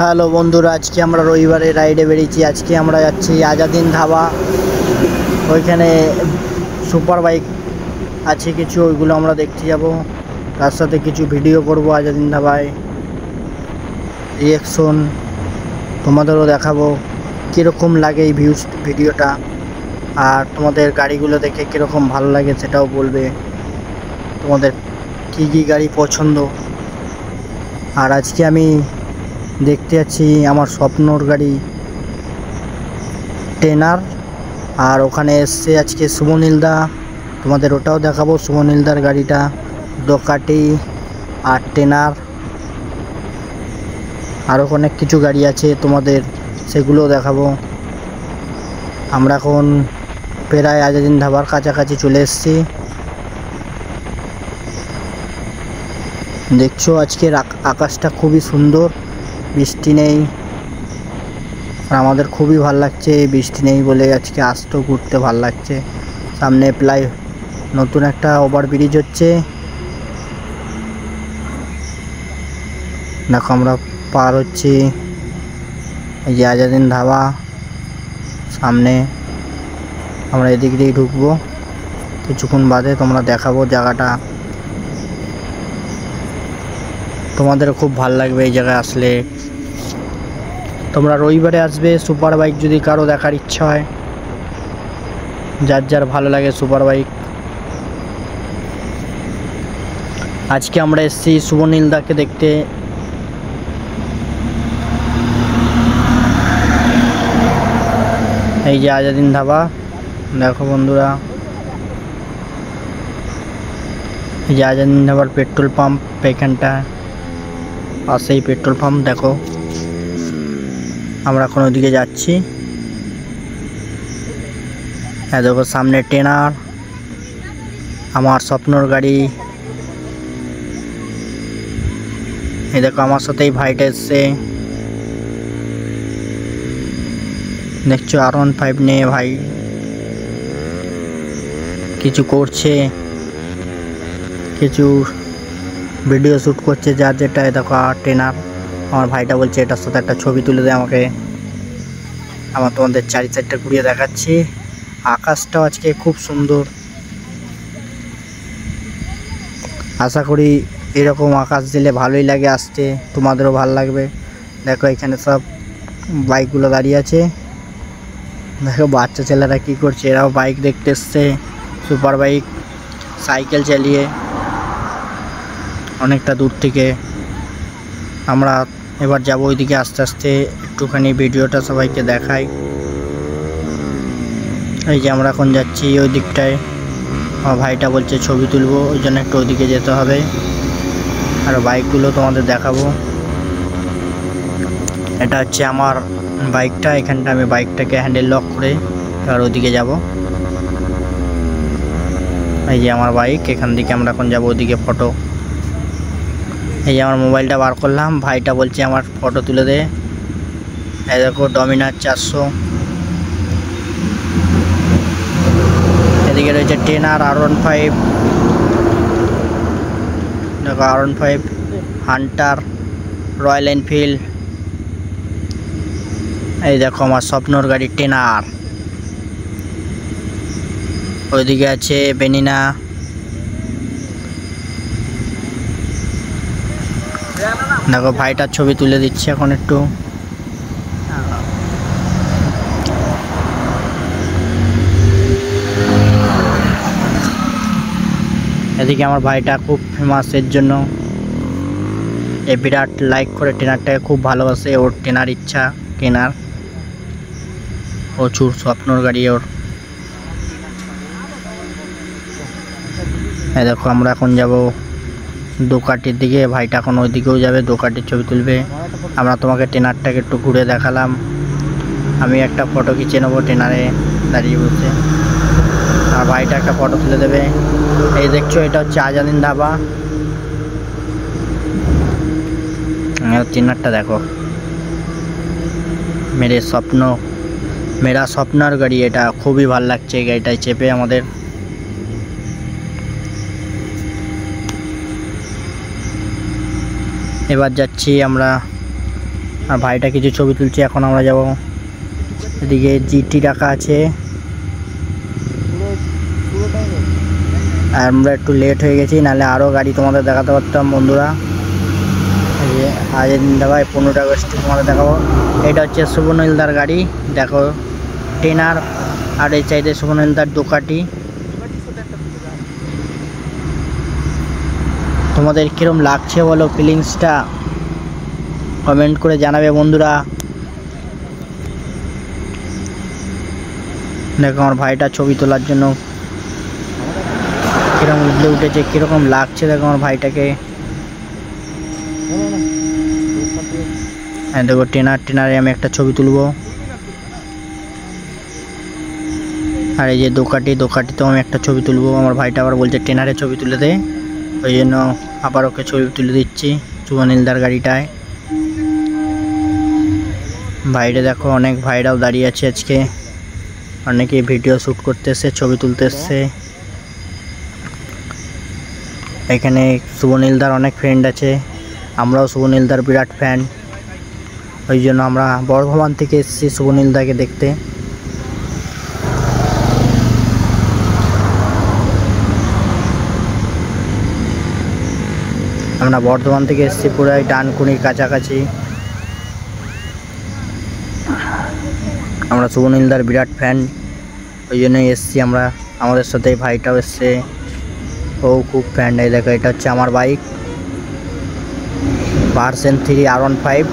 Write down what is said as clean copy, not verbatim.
Hello বন্ধুরা, আজকে আমরা রবিবারে রাইডে বেরিয়েছি। আজকে আমরা যাচ্ছি আজাদিন ধাবা। ওইখানে সুপার বাইক আছে কিছু, ওইগুলো আমরা দেখতে যাব। তার সাথে কিছু ভিডিও করব আজাদিন ধাবায়, রিয়াকশন তোমাদেরও দেখাবো কীরকম লাগে এই ভিডিওটা। আর তোমাদের গাড়িগুলো দেখে কীরকম ভালো লাগে সেটাও বলবে, তোমাদের কী কী গাড়ি পছন্দ। আর আজকে আমি দেখতে যাচ্ছি আমার স্বপ্নর গাড়ি টেনার। আর ওখানে এসছে আজকে সুমনীলদা, তোমাদের ওটাও দেখাবো। সুমনীলদার গাড়িটা ডোকাটি আর টেনার, আরও অনেক কিছু গাড়ি আছে তোমাদের, সেগুলোও দেখাবো। আমরা এখন প্রায় আজাদিন ধাবার কাছাকাছি চলে এসেছি। দেখছো আজকের আকাশটা খুবই সুন্দর, বৃষ্টি নেই। আর আমাদের খুবই ভালো লাগছে বৃষ্টি নেই বলে, আজকে আসতেও ঘুরতে ভালো লাগছে। সামনে প্রায় নতুন একটা ওভারব্রিজ হচ্ছে, দেখো আমরা পার হচ্ছি। এই যে আজাদিন ধাবা সামনে, আমরা এদিক দিয়ে ঢুকবো কিছুক্ষণ বাদে, তোমরা দেখাবো জায়গাটা। তোমাদের খুব ভালো লাগবে এই জায়গায় আসলে। তোমরা রবিবারে আসবে। সুপার বাইক যদি কারো দেখার ইচ্ছা হয়, যার যার ভালো লাগে সুপার বাইক। আজকে আমরা এসেছি সুমনীলদাকে দেখতে। এই যে আজাদিন ধাবা, দেখো বন্ধুরা, এই যে আজাদিন ধাবার পেট্রোল পাম্প, এখানটা পাশেই পেট্রোল পাম্প। দেখো আমরা এখন ওদিকে যাচ্ছি। হ্যাঁ দেখো সামনে টেনার, আমার স্বপ্নর গাড়ি। এই দেখো আমার সাথেই ভাইটা এসছে, দেখছো R15 নিয়ে ভাই কিছু করছে, কিছু ভিডিও শ্যুট করছে যার যেটা। দেখো টেনার, আমার ভাইটা বলছে এটার সাথে একটা ছবি তুলে দেয় আমাকে। আমার তোমাদের চারি সাইডটা ঘুরিয়ে দেখাচ্ছি। আকাশটাও আজকে খুব সুন্দর, আশা করি এরকম আকাশ দিলে ভালোই লাগে আসতে, তোমাদেরও ভালো লাগবে। দেখো এখানে সব বাইকগুলো দাঁড়িয়ে আছে। দেখো বাচ্চা ছেলেরা কি করছে, এরাও বাইক দেখতে এসছে, সুপার বাইক সাইকেল চালিয়ে অনেকটা দূর থেকে। আমরা এবার যাব ওইদিকে আস্তে আস্তে, একটুখানি ভিডিওটা সবাইকে দেখাই। এই যে আমরা এখন যাচ্ছি ওই দিকটায়, আমার ভাইটা বলছে ছবি তুলবো, ওই জন্য একটু ওইদিকে যেতে হবে। আর বাইকগুলো তোমাদের দেখাবো। এটা হচ্ছে আমার বাইকটা, এখানটা আমি বাইকটাকে হ্যান্ডেল লক করে এবার ওদিকে যাব। এই যে আমার বাইক, এখান থেকে আমরা এখন যাব ওদিকে ফটো। এই যে আমার মোবাইলটা বার করলাম, ভাইটা বলছে আমার ফটো তুলে দে। এই দেখো ডমিনার 400, এদিকে রয়েছে টেনার R15, দেখো R15, হান্টার, রয়্যাল এনফিল্ড। এই দেখো আমার স্বপ্নর গাড়ি টেনার। ওইদিকে আছে বেনিনা। দেখো ভাইটার ছবি তুলে দিচ্ছে এখন একটু। এদিকে আমার ভাইটা খুব ফেমাস এর জন্য, এ বিরাট লাইক করে টেনারটাকে খুব ভালোবাসে। ওর টেনার ইচ্ছা কেনার, প্রচুর স্বপ্নর গাড়ি ওর। এই দেখো আমরা এখন যাব দোকাটির দিকে, ভাইটা এখন ওই দিকেও যাবে, দোকাটির ছবি তুলবে। আমরা তোমাকে টেনারটাকে একটু ঘুরে দেখালাম। আমি একটা ফটো খিঁচে নেবো টেনারে দাঁড়িয়ে বসে, আর ভাইটা একটা ফটো তুলে দেবে। এই দেখছো এটা হচ্ছে আজাদিন ধাবা, টেনারটা দেখো। মেরা স্বপ্নর গাড়ি, এটা খুবই ভালো লাগছে এই গাড়িটায় চেপে আমাদের। এবার যাচ্ছি আমরা আর ভাইটা কিছু ছবি তুলছে। এখন আমরা যাব, এদিকে জিটি রাখা আছে। আর আমরা একটু লেট হয়ে গেছি, নাহলে আরও গাড়ি তোমাদের দেখাতে পারতাম বন্ধুরা। এই যে আজিন্দা ভাই 15 আগস্ট তোমাদের দেখাবো। এটা হচ্ছে সুবর্ণিলদার গাড়ি, দেখো টেনার। আর এই চাইতে সুবর্ণিলদার ডুকাটি। তোমাদের কীরকম লাগছে বলো, ফিলিংসটা কমেন্ট করে জানাবে বন্ধুরা। দেখো আমার ভাইটা ছবি তোলার জন্য কিরকম উঠলে উঠেছে, কিরকম লাগছে দেখো আমার ভাইটাকে। হ্যাঁ দেখো টেনারে আমি একটা ছবি তুলবো। আর এই যে দোকাটিতেও আমি একটা ছবি তুলবো। আমার ভাইটা আবার বলছে টেনারে ছবি তুলে দে, ওই জন্য আবার ওকে ছবি তুলে দিচ্ছি সুবর্ণিলদার গাড়িটায়। বাইরে দেখো অনেক ভাইরাও দাঁড়িয়ে আছে আজকে, অনেকে ভিডিও শ্যুট করতে এসছে, ছবি তুলতে এসছে। এখানে সুবর্ণিলদার অনেক ফ্রেন্ড আছে, আমরাও সুবর্ণিলদার বিরাট ফ্যান। ওই জন্য আমরা বর্ধমান থেকে এসেছি সুবর্ণিলদাকে দেখতে। আমরা বর্ধমান থেকে এসেছি পুরাই ডানকুনির কাছাকাছি। আমরা সুবর্ণিলদার বিরাট ফ্যান, ওই জন্যই এসেছি আমরা। আমাদের সাথে ভাইটাও এসছে, ও খুব ফ্যান। এই দেখো এটা হচ্ছে আমার বাইক ভার্সন 3 R15।